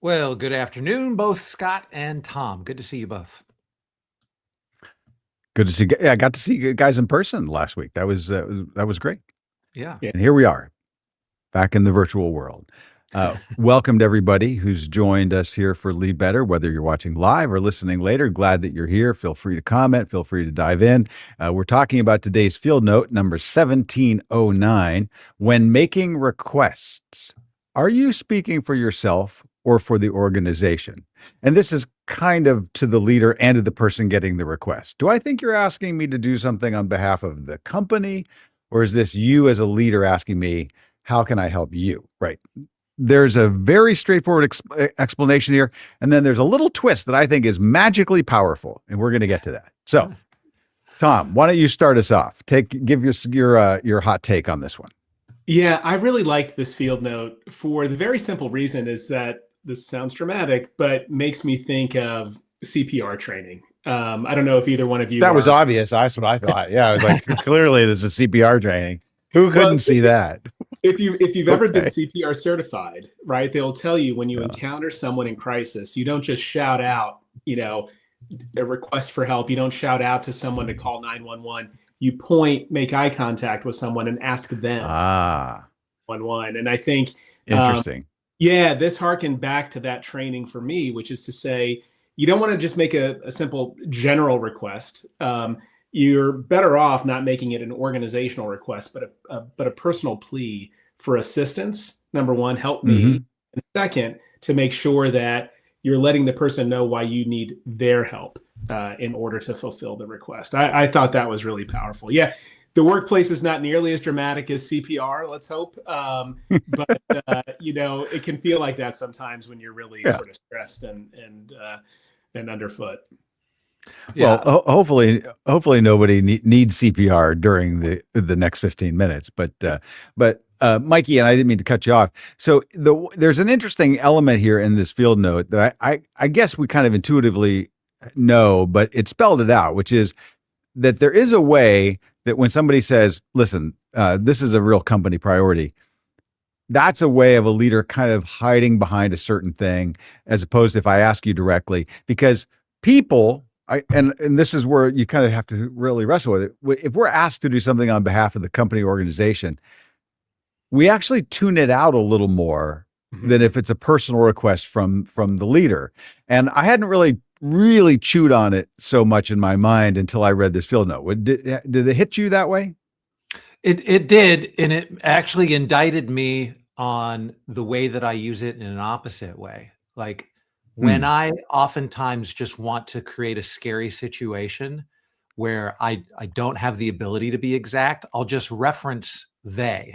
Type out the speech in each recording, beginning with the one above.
Well, good afternoon, both Scott and Tom. Good to see you both. Good to see. Yeah, I got to see you guys in person last week. That was great. Yeah. And here we are, back in the virtual world. Welcome to everybody who's joined us here for Lead Better, whether you're watching live or listening later. Glad that you're here. Feel free to comment. Feel free to dive in. We're talking about today's field note, number 1709. When making requests, are you speaking for yourself or for the organization? And this is kind of to the leader and to the person getting the request. Do I think you're asking me to do something on behalf of the company, or is this you as a leader asking me, how can I help you? Right. There's a very straightforward explanation here, and then there's a little twist that I think is magically powerful, and we're going to get to that. So, Tom, why don't you start us off? Give your hot take on this one. Yeah, I really like this field note for the very simple reason is that this sounds dramatic, but makes me think of CPR training. I don't know if either one of you. That was obvious. That's what I thought. Yeah, I was like, clearly there's a CPR training. Who couldn't see that? If you've ever been CPR certified, right? They'll tell you when you encounter someone in crisis, you don't just shout out, a request for help. You don't shout out to someone to call 911. You point, make eye contact with someone, and ask them. 911. And I think interesting. This harkened back to that training for me, which is to say, you don't want to just make a simple general request. You're better off not making it an organizational request, but a personal plea for assistance. Number one, help me. Mm-hmm. And second, to make sure that you're letting the person know why you need their help in order to fulfill the request. I thought that was really powerful. Yeah, the workplace is not nearly as dramatic as CPR, let's hope. But it can feel like that sometimes when you're really sort of stressed and underfoot. Yeah. Well, hopefully nobody needs CPR during the next 15 minutes. But Mikey, and I didn't mean to cut you off. So there's an interesting element here in this field note that I guess we kind of intuitively know, but it spelled it out, which is that there is a way that when somebody says, listen, this is a real company priority, that's a way of a leader kind of hiding behind a certain thing, as opposed to if I ask you directly, because people, and this is where you kind of have to really wrestle with it. If we're asked to do something on behalf of the company organization, we actually tune it out a little more than if it's a personal request from the leader. And I hadn't really chewed on it so much in my mind until I read this field note. Did it hit you that way? It did, and it actually indicted me on the way that I use it in an opposite way. Like when I oftentimes just want to create a scary situation where I don't have the ability to be exact, I'll just reference they.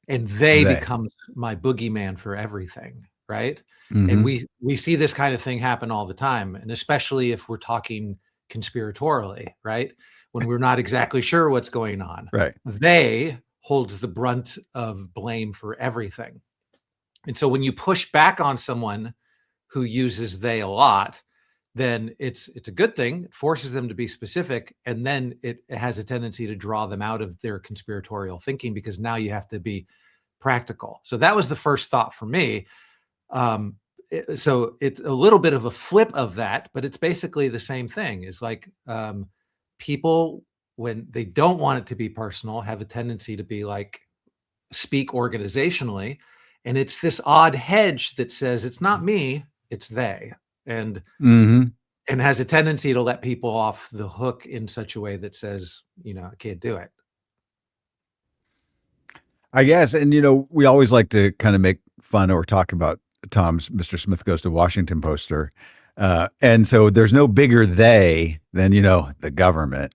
And they becomes my boogeyman for everything, right? Mm-hmm. And we see this kind of thing happen all the time, and especially if we're talking conspiratorially, right? When we're not exactly sure what's going on. Right. They holds the brunt of blame for everything. And so when you push back on someone who uses they a lot, then it's a good thing. It forces them to be specific, and then it has a tendency to draw them out of their conspiratorial thinking, because now you have to be practical. So that was the first thought for me. So it's a little bit of a flip of that, but it's basically the same thing. It's like people, when they don't want it to be personal, have a tendency to be like, speak organizationally. And it's this odd hedge that says, it's not me, it's they. And has a tendency to let people off the hook in such a way that says, I can't do it. I guess. And, we always like to kind of make fun or talk about Tom's Mr. Smith Goes to Washington poster. And so there's no bigger they than, the government.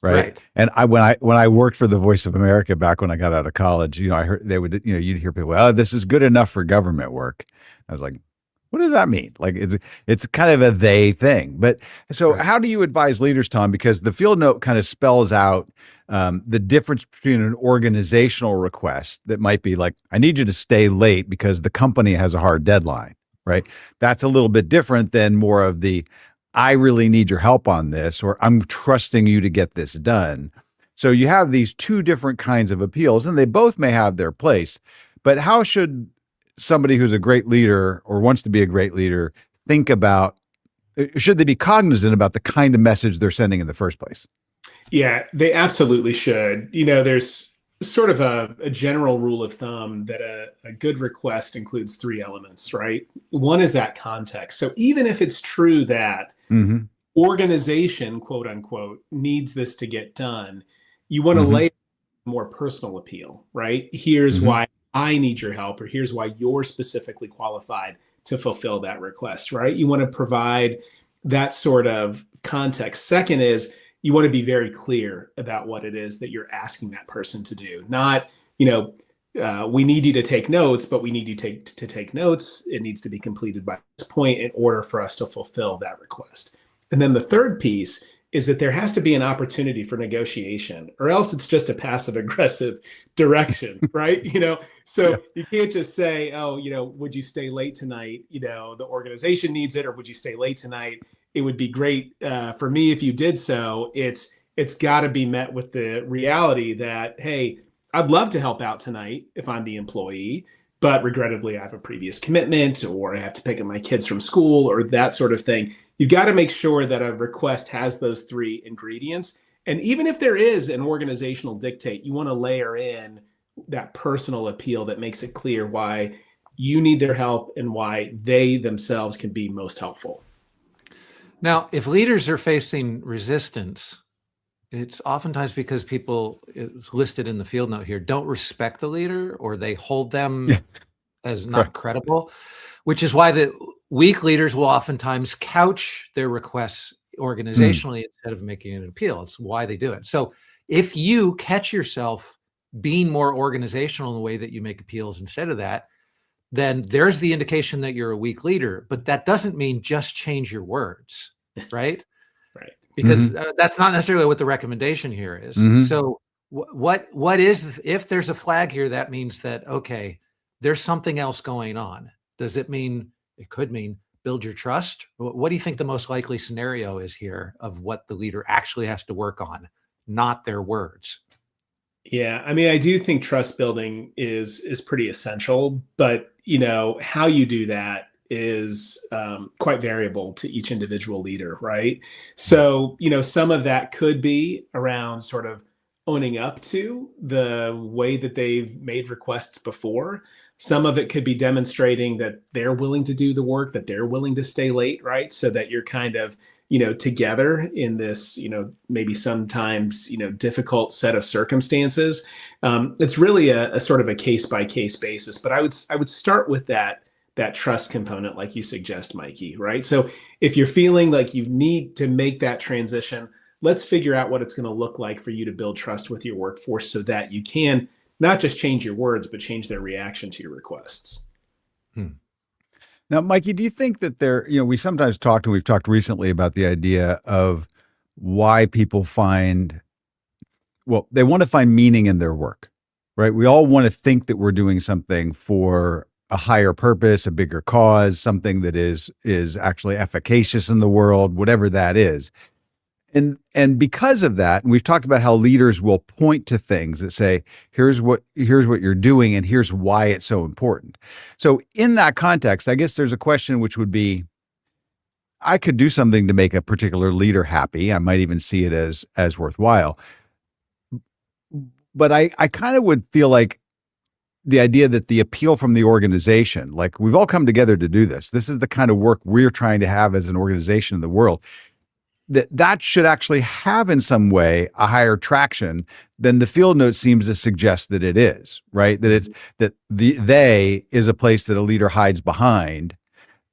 Right. And when I worked for the Voice of America back when I got out of college, I heard you'd hear people, oh, this is good enough for government work. I was like, what does that mean? Like, it's kind of a they thing. But so how do you advise leaders, Tom? Because the field note kind of spells out the difference between an organizational request that might be like, I need you to stay late because the company has a hard deadline, right? That's a little bit different than more of the, I really need your help on this, or I'm trusting you to get this done. So you have these two different kinds of appeals, and they both may have their place. But how should somebody who's a great leader or wants to be a great leader think about, should they be cognizant about the kind of message they're sending in the first place? Yeah, they absolutely should. There's sort of a general rule of thumb that a good request includes three elements, right? One is that context. So even if it's true that organization, quote unquote, needs this to get done, you want to lay more personal appeal, right? Here's why I need your help, or here's why you're specifically qualified to fulfill that request, right? You want to provide that sort of context. Second is, you want to be very clear about what it is that you're asking that person to do. Not, we need you to take notes, but we need you to take notes. It needs to be completed by this point in order for us to fulfill that request. And then the third piece is that there has to be an opportunity for negotiation, or else it's just a passive aggressive direction, right? So you can't just say, oh, would you stay late tonight? The organization needs it, or would you stay late tonight? It would be great for me if you did so. It's got to be met with the reality that, hey, I'd love to help out tonight if I'm the employee, but regrettably I have a previous commitment, or I have to pick up my kids from school, or that sort of thing. You've got to make sure that a request has those three ingredients. And even if there is an organizational dictate, you want to layer in that personal appeal that makes it clear why you need their help and why they themselves can be most helpful. Now, if leaders are facing resistance, it's oftentimes because people, it's listed in the field note here, don't respect the leader, or they hold them as not credible, which is why the weak leaders will oftentimes couch their requests organizationally instead of making an appeal. It's why they do it. So if you catch yourself being more organizational in the way that you make appeals instead of that, then there's the indication that you're a weak leader. But that doesn't mean just change your words, right? Right. Because that's not necessarily what the recommendation here is. So what is, if there's a flag here, that means that, okay, there's something else going on. Does it mean, it could mean build your trust? What do you think the most likely scenario is here of what the leader actually has to work on, not their words? Yeah, I mean, I do think trust building is pretty essential, but how you do that is quite variable to each individual leader, right? So some of that could be around sort of owning up to the way that they've made requests before. Some of it could be demonstrating that they're willing to do the work, that they're willing to stay late, right? So that you're kind of together in this, maybe sometimes, difficult set of circumstances. It's really a sort of a case by case basis, but I would start with that trust component, like you suggest, Mikey, right? So if you're feeling like you need to make that transition, let's figure out what it's going to look like for you to build trust with your workforce so that you can not just change your words, but change their reaction to your requests. Now, Mikey, do you think that we sometimes talked, and we've talked recently about the idea of why people they want to find meaning in their work, right? We all want to think that we're doing something for a higher purpose, a bigger cause, something that is actually efficacious in the world, whatever that is. And because of that, and we've talked about how leaders will point to things that say, here's what you're doing, and here's why it's so important. So in that context, I guess there's a question which would be, I could do something to make a particular leader happy. I might even see it as worthwhile. But I kind of would feel like the idea that the appeal from the organization, like we've all come together to do this. This is the kind of work we're trying to have as an organization in the world. That should actually have in some way a higher traction than the field note seems to suggest that it is, right? That they is a place that a leader hides behind.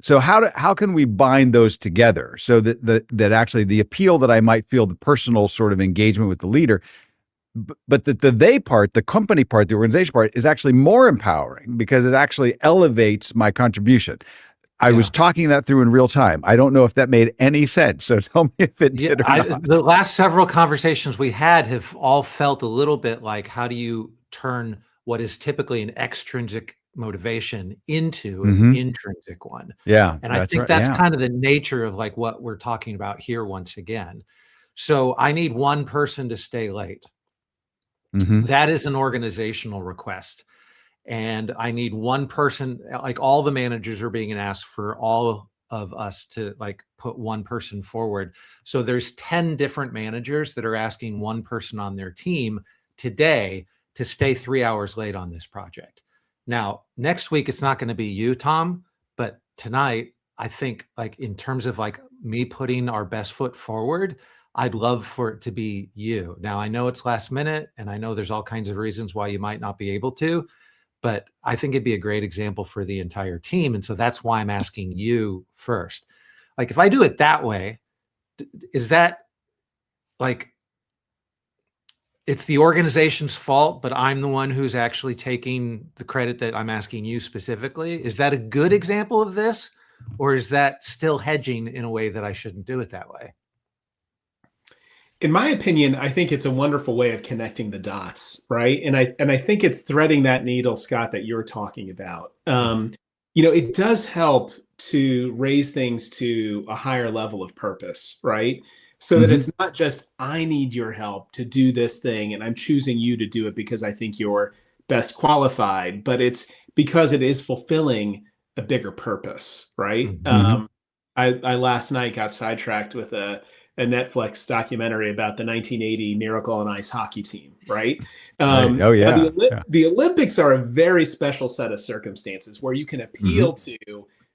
So how can we bind those together so that actually the appeal that I might feel, the personal sort of engagement with the leader, but that the they part, the company part, the organization part is actually more empowering because it actually elevates my contribution. I was talking that through in real time. I don't know if that made any sense. So tell me if it did or not. The last several conversations we had have all felt a little bit like, how do you turn what is typically an extrinsic motivation into an intrinsic one? Yeah. And I think that's kind of the nature of like what we're talking about here once again. So I need one person to stay late. That is an organizational request. and I need one person, like all the managers are being asked for all of us to like put one person forward. So there's 10 different managers that are asking one person on their team today to stay 3 hours late on this project. Now, next week, it's not going to be you, Tom, but tonight, I think like in terms of like me putting our best foot forward, I'd love for it to be you. Now, I know it's last minute and I know there's all kinds of reasons why you might not be able to, but I think it'd be a great example for the entire team. And so that's why I'm asking you first. Like, if I do it that way, is that like, it's the organization's fault, but I'm the one who's actually taking the credit that I'm asking you specifically? Is that a good example of this? Or is that still hedging in a way that I shouldn't do it that way? In my opinion, I think it's a wonderful way of connecting the dots, right? And I think it's threading that needle, Scott, that you're talking about. It does help to raise things to a higher level of purpose, right? So that it's not just, I need your help to do this thing, and I'm choosing you to do it because I think you're best qualified, but it's because it is fulfilling a bigger purpose, right? I last night got sidetracked with a Netflix documentary about the 1980 Miracle on Ice hockey team, right? Right. Oh, yeah. The Olympics are a very special set of circumstances where you can appeal to,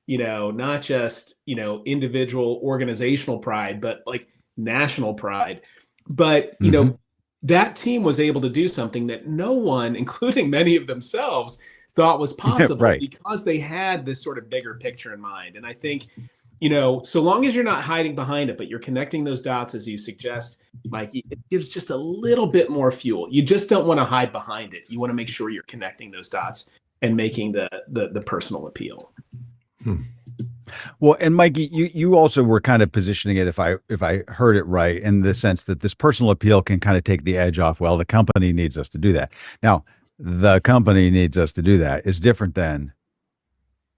not just, individual organizational pride, but like national pride. But, that team was able to do something that no one, including many of themselves, thought was possible Right. because they had this sort of bigger picture in mind. And I think, so long as you're not hiding behind it, but you're connecting those dots as you suggest, Mikey, it gives just a little bit more fuel. You just don't want to hide behind it. You want to make sure you're connecting those dots and making the personal appeal. Well, and Mikey, you also were kind of positioning it, if I heard it right, in the sense that this personal appeal can kind of take the edge off. Well, the company needs us to do that. Now, the company needs us to do that is different than,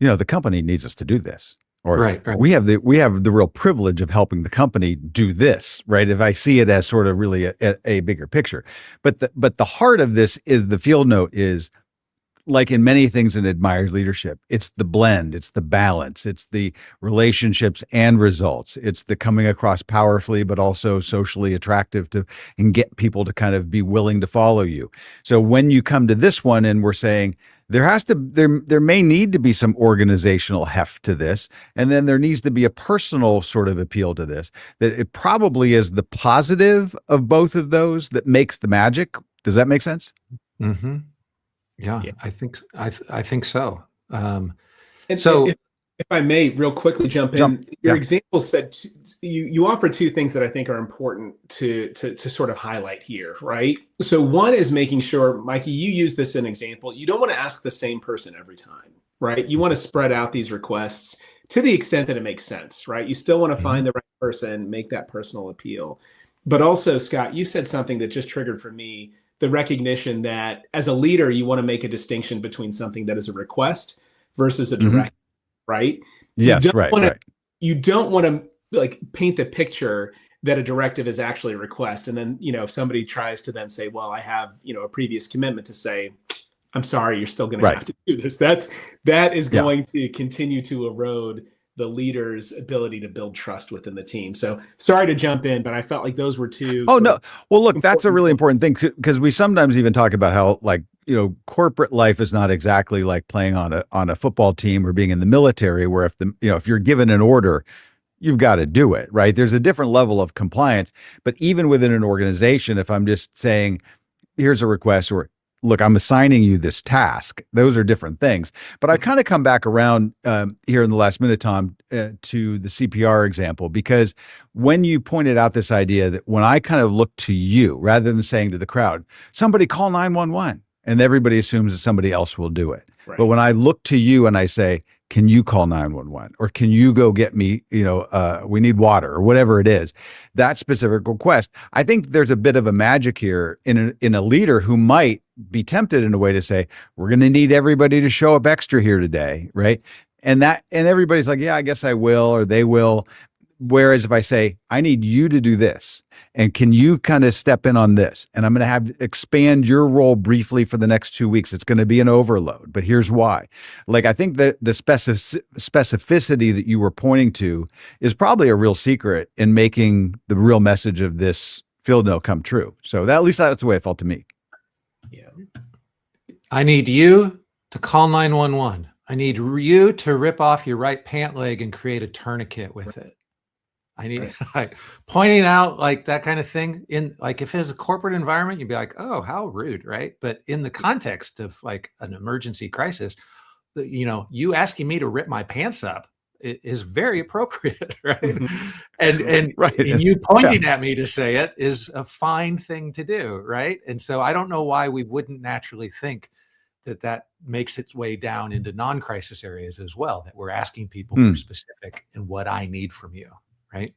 the company needs us to do this. Or right. we have the real privilege of helping the company do this, right? If I see it as sort of really a bigger picture, but the heart of this is the field note is, like in many things in admired leadership, it's the blend, it's the balance, it's the relationships and results, it's the coming across powerfully but also socially attractive and get people to kind of be willing to follow you. So when you come to this one and we're saying there may need to be some organizational heft to this, and then there needs to be a personal sort of appeal to this, that it probably is the positive of both of those that makes the magic. Does that make sense? Yeah, I think so. And so, if I may, real quickly jump in, your example said you offer two things that I think are important to sort of highlight here, right? So one is making sure, Mikey, you use this as an example. You don't want to ask the same person every time, right? You want to spread out these requests to the extent that it makes sense, right? You still want to find the right person, make that personal appeal. But also, Scott, you said something that just triggered for me the recognition that as a leader, you want to make a distinction between something that is a request versus a direct, right? Yes, right. You don't want to like paint the picture that a directive is actually a request. And then, if somebody tries to then say, well, I have, a previous commitment, to say, I'm sorry, you're still going to have to do this. That is going to continue to erode the leader's ability to build trust within the team. So sorry to jump in, but I felt like those were two. Oh, no. Well, look, that's a really important thing, because we sometimes even talk about how, like, corporate life is not exactly like playing on a football team or being in the military, where if you're given an order, you've got to do it, right? There's a different level of compliance. But even within an organization, if I'm just saying, here's a request, or look, I'm assigning you this task, those are different things. But I kind of come back around here in the last minute, Tom, to the CPR example, because when you pointed out this idea that when I kind of look to you, rather than saying to the crowd, somebody call 911, and everybody assumes that somebody else will do it. Right. But when I look to you and I say, can you call 911, or can you go get me, we need water, or whatever it is, that specific request, I think there's a bit of a magic here in a leader who might be tempted in a way to say, we're going to need everybody to show up extra here today, right? And everybody's like, yeah, I guess I will, or they will. Whereas if I say, I need you to do this, and can you kind of step in on this? And I'm going to have expand your role briefly for the next 2 weeks. It's going to be an overload, but here's why. Like, I think that the specificity that you were pointing to is probably a real secret in making the real message of this field note come true. So that, at least that's the way it felt to me. Yeah. I need you to call 911. I need you to rip off your right pant leg and create a tourniquet with it. I need like pointing out like that kind of thing in like if it's a corporate environment, you'd be like, oh, how rude, right? But in the context of like an emergency crisis, you asking me to rip my pants up is very appropriate, right? Mm-hmm. And Right. and you pointing at me to say it is a fine thing to do, right? And so I don't know why we wouldn't naturally think that makes its way down into non-crisis areas as well, that we're asking people for specific and what I need from you. Right.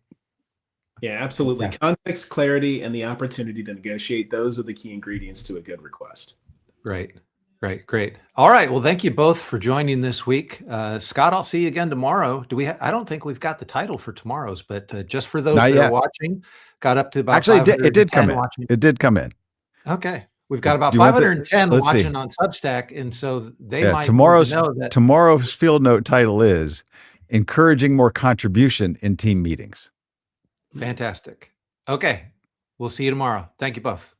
Yeah, absolutely. Yeah. Context, clarity, and the opportunity to negotiate. Those are the key ingredients to a good request. Right. Great. All right. Well, thank you both for joining this week. Scott, I'll see you again tomorrow. I don't think we've got the title for tomorrow's, but just for those that are watching, got up to about actually it did come in. Watching. It did come in. Okay. We've got about 510 watching on Substack. And so they might tomorrow's know that tomorrow's field note title is encouraging more contribution in team meetings. Fantastic. Okay. We'll see you tomorrow. Thank you both.